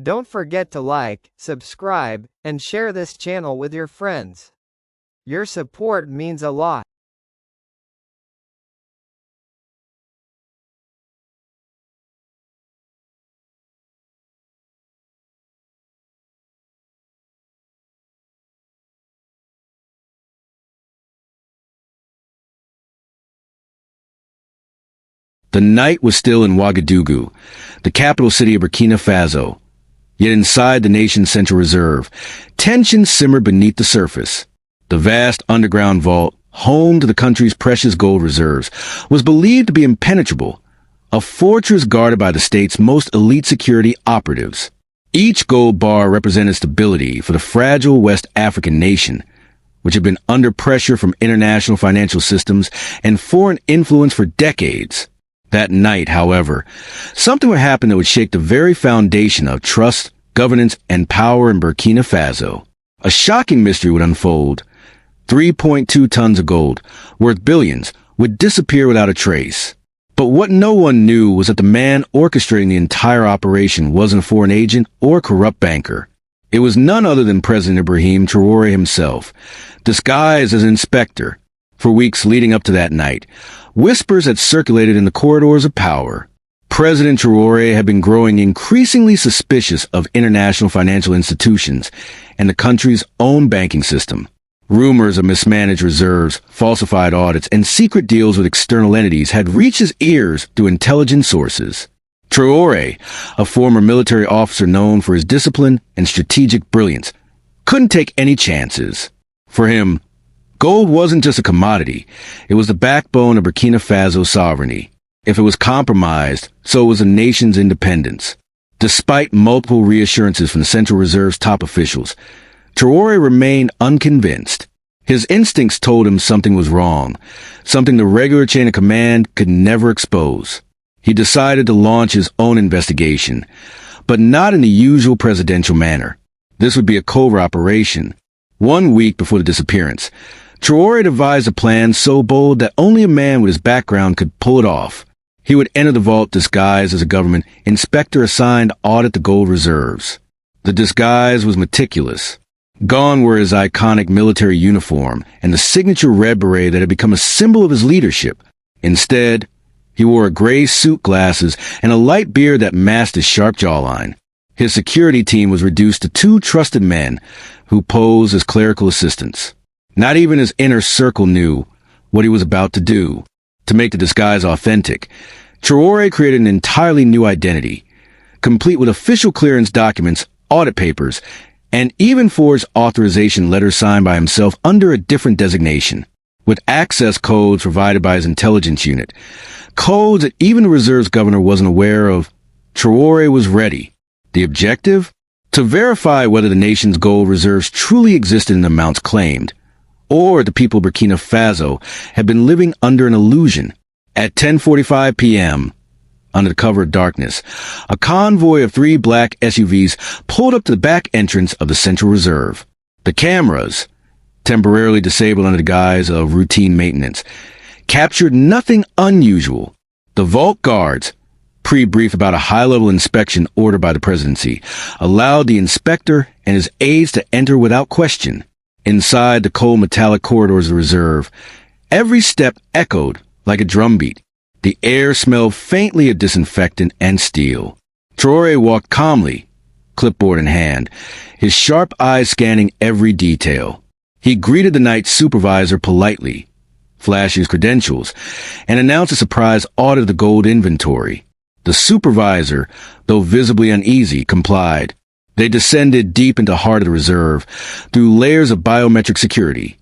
Don't forget to like, subscribe, and share this channel with your friends. Your support means a lot. The night was still in Ouagadougou, the capital city of Burkina Faso. Yet inside the nation's Central Reserve, tension simmered beneath the surface. The vast underground vault, home to the country's precious gold reserves, was believed to be impenetrable, a fortress guarded by the state's most elite security operatives. Each gold bar represented stability for the fragile West African nation, which had been under pressure from international financial systems and foreign influence for decades. That night, however, something would happen that would shake the very foundation of trust, governance, and power in Burkina Faso. A shocking mystery would unfold. 3.2 tons of gold, worth billions, would disappear without a trace. But what no one knew was that the man orchestrating the entire operation wasn't a foreign agent or a corrupt banker. It was none other than President Ibrahim Traoré himself, disguised as an inspector. For weeks leading up to that night, whispers had circulated in the corridors of power. President Traoré had been growing increasingly suspicious of international financial institutions and the country's own banking system. Rumors of mismanaged reserves, falsified audits, and secret deals with external entities had reached his ears through intelligence sources. Traoré, a former military officer known for his discipline and strategic brilliance, couldn't take any chances. For him, gold wasn't just a commodity, it was the backbone of Burkina Faso's sovereignty. If it was compromised, so was the nation's independence. Despite multiple reassurances from the Central Reserve's top officials, Traoré remained unconvinced. His instincts told him something was wrong, something the regular chain of command could never expose. He decided to launch his own investigation, but not in the usual presidential manner. This would be a covert operation. 1 week before the disappearance, Traoré devised a plan so bold that only a man with his background could pull it off. He would enter the vault disguised as a government inspector assigned to audit the gold reserves. The disguise was meticulous. Gone were his iconic military uniform and the signature red beret that had become a symbol of his leadership. Instead, he wore a gray suit, glasses, and a light beard that masked his sharp jawline. His security team was reduced to 2 trusted men who posed as clerical assistants. Not even his inner circle knew what he was about to do. To make the disguise authentic, Traoré created an entirely new identity, complete with official clearance documents, audit papers, and even forged authorization letters signed by himself under a different designation, with access codes provided by his intelligence unit, codes that even the reserve's governor wasn't aware of. Traoré was ready. The objective? To verify whether the nation's gold reserves truly existed in the amounts claimed, or the people of Burkina Faso had been living under an illusion. At 10:45 p.m., under the cover of darkness, a convoy of 3 black SUVs pulled up to the back entrance of the Central Reserve. The cameras, temporarily disabled under the guise of routine maintenance, captured nothing unusual. The vault guards, pre-briefed about a high-level inspection ordered by the presidency, allowed the inspector and his aides to enter without question. Inside the cold metallic corridors of the reserve, every step echoed like a drumbeat. The air smelled faintly of disinfectant and steel. Traoré walked calmly, clipboard in hand, his sharp eyes scanning every detail. He greeted the night supervisor politely, flashed his credentials, and announced a surprise audit of the gold inventory. The supervisor, though visibly uneasy, complied. They descended deep into the heart of the reserve, through layers of biometric security.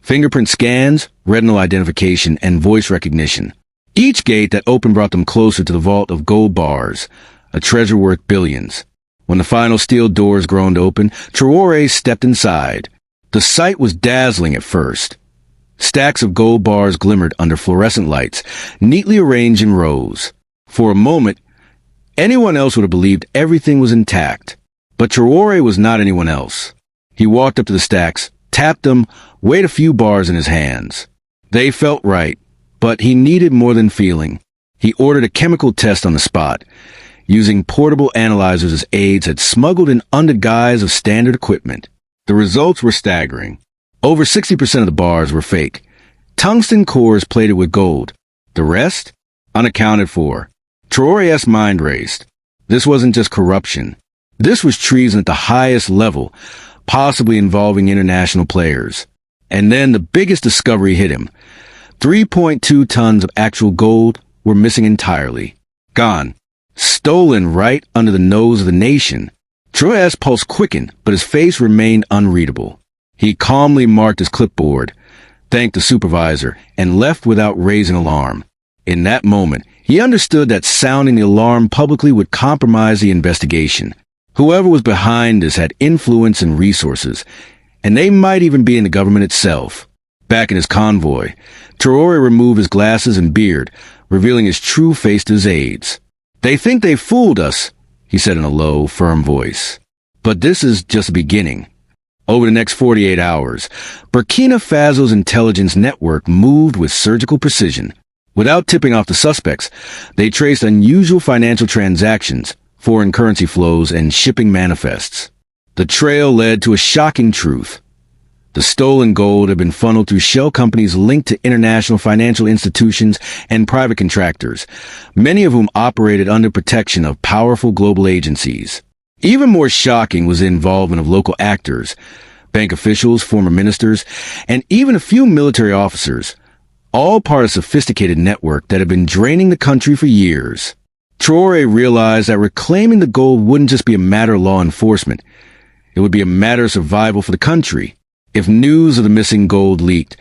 Fingerprint scans, retinal identification, and voice recognition. Each gate that opened brought them closer to the vault of gold bars, a treasure worth billions. When the final steel doors groaned open, Traoré stepped inside. The sight was dazzling at first. Stacks of gold bars glimmered under fluorescent lights, neatly arranged in rows. For a moment, anyone else would have believed everything was intact. But Traoré was not anyone else. He walked up to the stacks, tapped them, weighed a few bars in his hands. They felt right, but he needed more than feeling. He ordered a chemical test on the spot, using portable analyzers as aids, had smuggled in under guise of standard equipment. The results were staggering. Over 60% of the bars were fake. Tungsten cores plated with gold. The rest? Unaccounted for. Traoré's mind raced. This wasn't just corruption. This was treason at the highest level, possibly involving international players. And then the biggest discovery hit him. 3.2 tons of actual gold were missing entirely. Gone. Stolen right under the nose of the nation. Traoré's pulse quickened, but his face remained unreadable. He calmly marked his clipboard, thanked the supervisor, and left without raising alarm. In that moment, he understood that sounding the alarm publicly would compromise the investigation. Whoever was behind this had influence and resources, and they might even be in the government itself. Back in his convoy, Traoré removed his glasses and beard, revealing his true face to his aides. "They think they fooled us," he said in a low, firm voice. "But this is just the beginning." Over the next 48 hours, Burkina Faso's intelligence network moved with surgical precision. Without tipping off the suspects, they traced unusual financial transactions, foreign currency flows, and shipping manifests. The trail led to a shocking truth. The stolen gold had been funneled through shell companies linked to international financial institutions and private contractors, many of whom operated under protection of powerful global agencies. Even more shocking was the involvement of local actors, bank officials, former ministers, and even a few military officers, all part of a sophisticated network that had been draining the country for years. Traoré realized that reclaiming the gold wouldn't just be a matter of law enforcement. It would be a matter of survival for the country. If news of the missing gold leaked,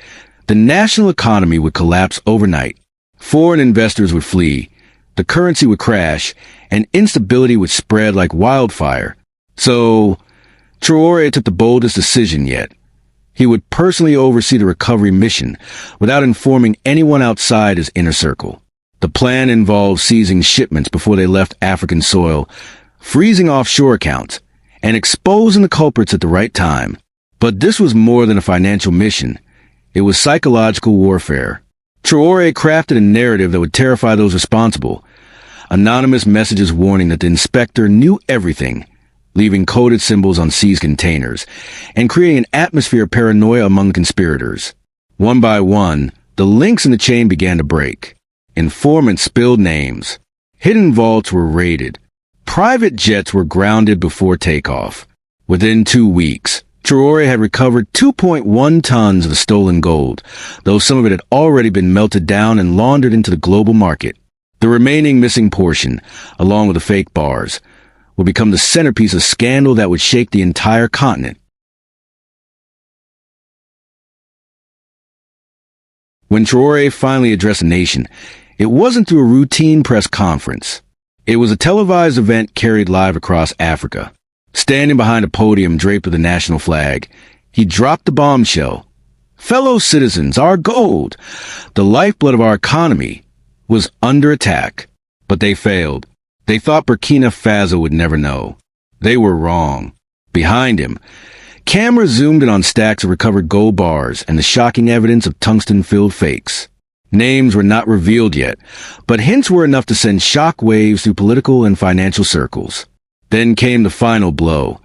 the national economy would collapse overnight. Foreign investors would flee, the currency would crash, and instability would spread like wildfire. So, Traoré took the boldest decision yet. He would personally oversee the recovery mission, without informing anyone outside his inner circle. The plan involved seizing shipments before they left African soil, freezing offshore accounts, and exposing the culprits at the right time. But this was more than a financial mission. It was psychological warfare. Traoré crafted a narrative that would terrify those responsible. Anonymous messages warning that the inspector knew everything, leaving coded symbols on seized containers, and creating an atmosphere of paranoia among conspirators. One by one, the links in the chain began to break. Informants spilled names. Hidden vaults were raided. Private jets were grounded before takeoff. Within 2 weeks, Traoré had recovered 2.1 tons of the stolen gold, though some of it had already been melted down and laundered into the global market. The remaining missing portion, along with the fake bars, would become the centerpiece of scandal that would shake the entire continent. When Traoré finally addressed the nation, it wasn't through a routine press conference. It was a televised event carried live across Africa. Standing behind a podium draped with the national flag, he dropped the bombshell. "Fellow citizens, our gold, the lifeblood of our economy, was under attack." But they failed. They thought Burkina Faso would never know. They were wrong. Behind him, cameras zoomed in on stacks of recovered gold bars and the shocking evidence of tungsten-filled fakes. Names were not revealed yet, but hints were enough to send shock waves through political and financial circles. Then came the final blow.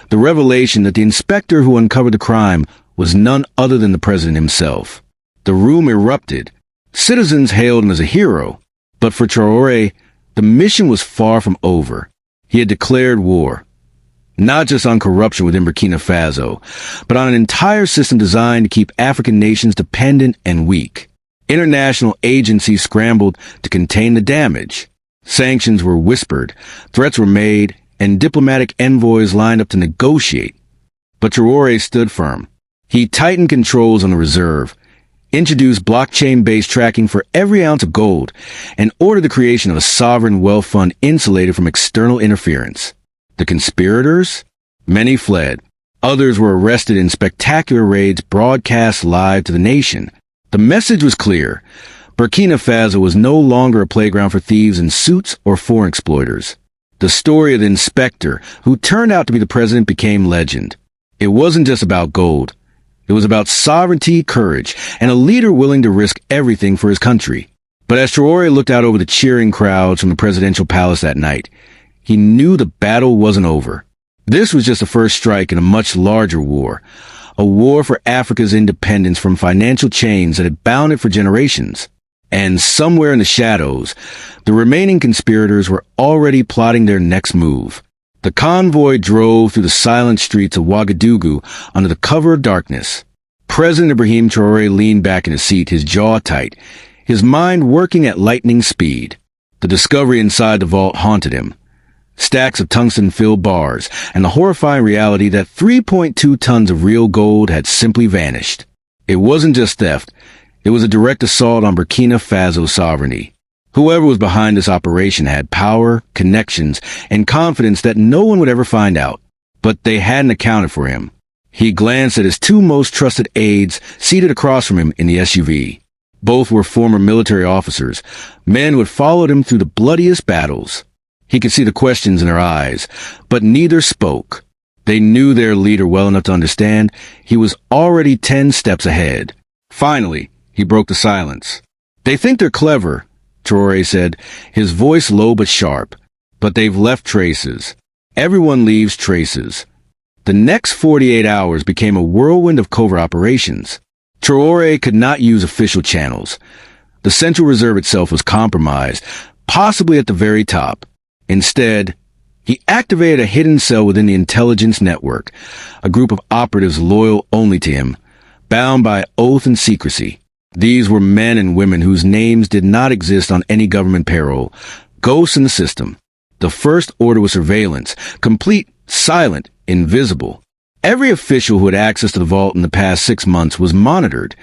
The revelation that the inspector who uncovered the crime was none other than the president himself. The room erupted. Citizens hailed him as a hero. But for Traoré, the mission was far from over. He had declared war. Not just on corruption within Burkina Faso, but on an entire system designed to keep African nations dependent and weak. International agencies scrambled to contain the damage. Sanctions were whispered, threats were made, and diplomatic envoys lined up to negotiate. But Traoré stood firm. He tightened controls on the reserve, introduced blockchain-based tracking for every ounce of gold, and ordered the creation of a sovereign wealth fund insulated from external interference. The conspirators? Many fled. Others were arrested in spectacular raids broadcast live to the nation. The message was clear. Burkina Faso was no longer a playground for thieves in suits or foreign exploiters. The story of the inspector, who turned out to be the president, became legend. It wasn't just about gold. It was about sovereignty, courage, and a leader willing to risk everything for his country. But as Traore looked out over the cheering crowds from the presidential palace that night, he knew the battle wasn't over. This was just the first strike in a much larger war, a war for Africa's independence from financial chains that had bound it for generations. And somewhere in the shadows, the remaining conspirators were already plotting their next move. The convoy drove through the silent streets of Ouagadougou under the cover of darkness. President Ibrahim Traoré leaned back in his seat, his jaw tight, his mind working at lightning speed. The discovery inside the vault haunted him. Stacks of tungsten-filled bars, and the horrifying reality that 3.2 tons of real gold had simply vanished. It wasn't just theft. It was a direct assault on Burkina Faso's sovereignty. Whoever was behind this operation had power, connections, and confidence that no one would ever find out. But they hadn't accounted for him. He glanced at his two most trusted aides seated across from him in the SUV. Both were former military officers, men who had followed him through the bloodiest battles. He could see the questions in their eyes, but neither spoke. They knew their leader well enough to understand he was already 10 steps ahead. Finally, he broke the silence. "They think they're clever," Traore said, his voice low but sharp. "But they've left traces. Everyone leaves traces." The next 48 hours became a whirlwind of covert operations. Traore could not use official channels. The Central Reserve itself was compromised, possibly at the very top. Instead, he activated a hidden cell within the intelligence network, a group of operatives loyal only to him, bound by oath and secrecy. These were men and women whose names did not exist on any government payroll, ghosts in the system. The first order was surveillance, complete, silent, invisible. Every official who had access to the vault in the past 6 months was monitored.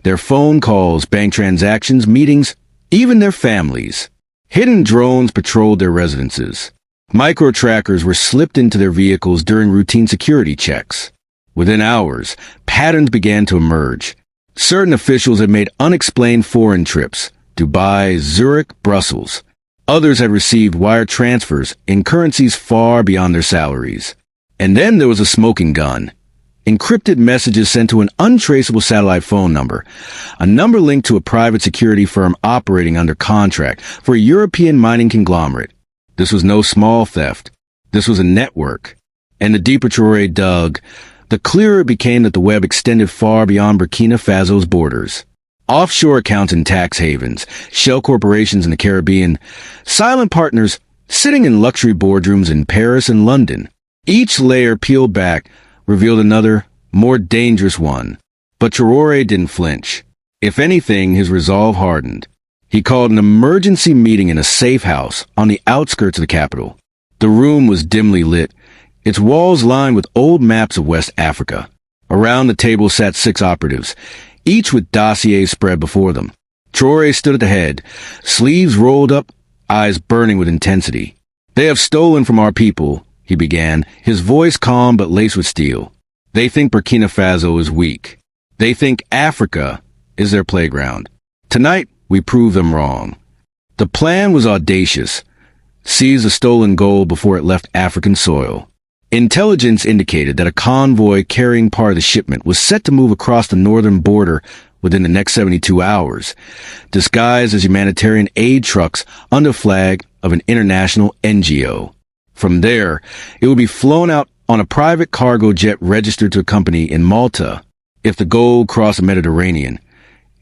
Their phone calls, bank transactions, meetings, even their families. Hidden drones patrolled their residences. Micro-trackers were slipped into their vehicles during routine security checks. Within hours, patterns began to emerge. Certain officials had made unexplained foreign trips, Dubai, Zurich, Brussels. Others had received wire transfers in currencies far beyond their salaries. And then there was a smoking gun. Encrypted messages sent to an untraceable satellite phone number, a number linked to a private security firm operating under contract for a European mining conglomerate. This was no small theft. This was a network. And the deeper Traore dug, the clearer it became that the web extended far beyond Burkina Faso's borders. Offshore accounts in tax havens, shell corporations in the Caribbean, silent partners sitting in luxury boardrooms in Paris and London. Each layer peeled back revealed another, more dangerous one. But Traore didn't flinch. If anything, his resolve hardened. He called an emergency meeting in a safe house on the outskirts of the capital. The room was dimly lit, its walls lined with old maps of West Africa. Around the table sat 6 operatives, each with dossiers spread before them. Traore stood at the head, sleeves rolled up, eyes burning with intensity. "They have stolen from our people," he began, his voice calm but laced with steel. "They think Burkina Faso is weak. They think Africa is their playground. Tonight, we prove them wrong." The plan was audacious. Seize the stolen gold before it left African soil. Intelligence indicated that a convoy carrying part of the shipment was set to move across the northern border within the next 72 hours, disguised as humanitarian aid trucks under flag of an international NGO. From there, it would be flown out on a private cargo jet registered to a company in Malta. If the gold crossed the Mediterranean,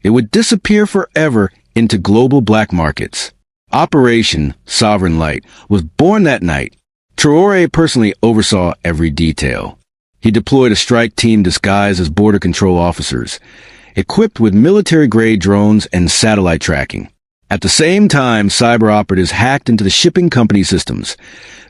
it would disappear forever into global black markets. Operation Sovereign Light was born that night. Traore personally oversaw every detail. He deployed a strike team disguised as border control officers, equipped with military-grade drones and satellite tracking. At the same time, cyber operatives hacked into the shipping company systems,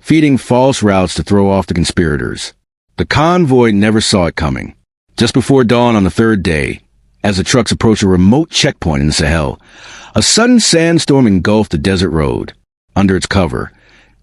feeding false routes to throw off the conspirators. The convoy never saw it coming. Just before dawn on the 3rd day, as the trucks approached a remote checkpoint in the Sahel, a sudden sandstorm engulfed the desert road. Under its cover,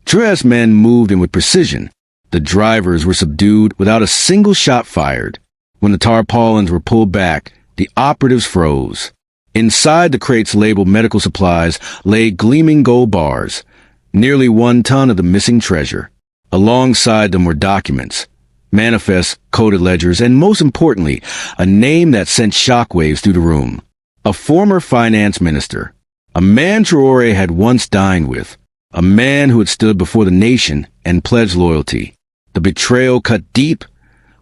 Traoré's men moved in with precision. The drivers were subdued without a single shot fired. When the tarpaulins were pulled back, the operatives froze. Inside the crates labeled medical supplies lay gleaming gold bars, nearly 1 ton of the missing treasure. Alongside them were documents, manifests, coded ledgers, and most importantly, a name that sent shockwaves through the room. A former finance minister, A man Traore had once dined with, a man who had stood before the nation and pledged loyalty. The betrayal cut deep,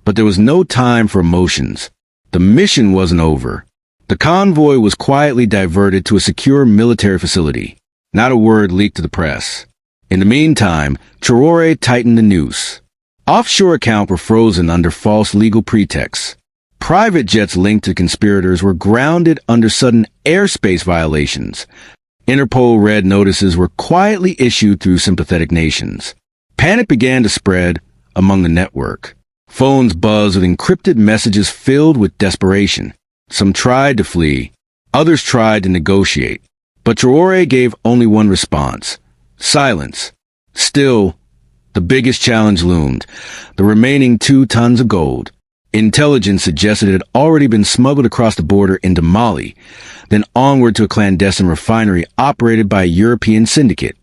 but there was no time for emotions. The mission wasn't over. The convoy was quietly diverted to a secure military facility. Not a word leaked to the press. In the meantime, Traore tightened the noose. Offshore accounts were frozen under false legal pretexts. Private jets linked to conspirators were grounded under sudden airspace violations. Interpol red notices were quietly issued through sympathetic nations. Panic began to spread among the network. Phones buzzed with encrypted messages filled with desperation. Some tried to flee. Others tried to negotiate. But Traore gave only one response: silence. Still, the biggest challenge loomed: the remaining 2 tons of gold. Intelligence suggested it had already been smuggled across the border into Mali, then onward to a clandestine refinery operated by a European syndicate.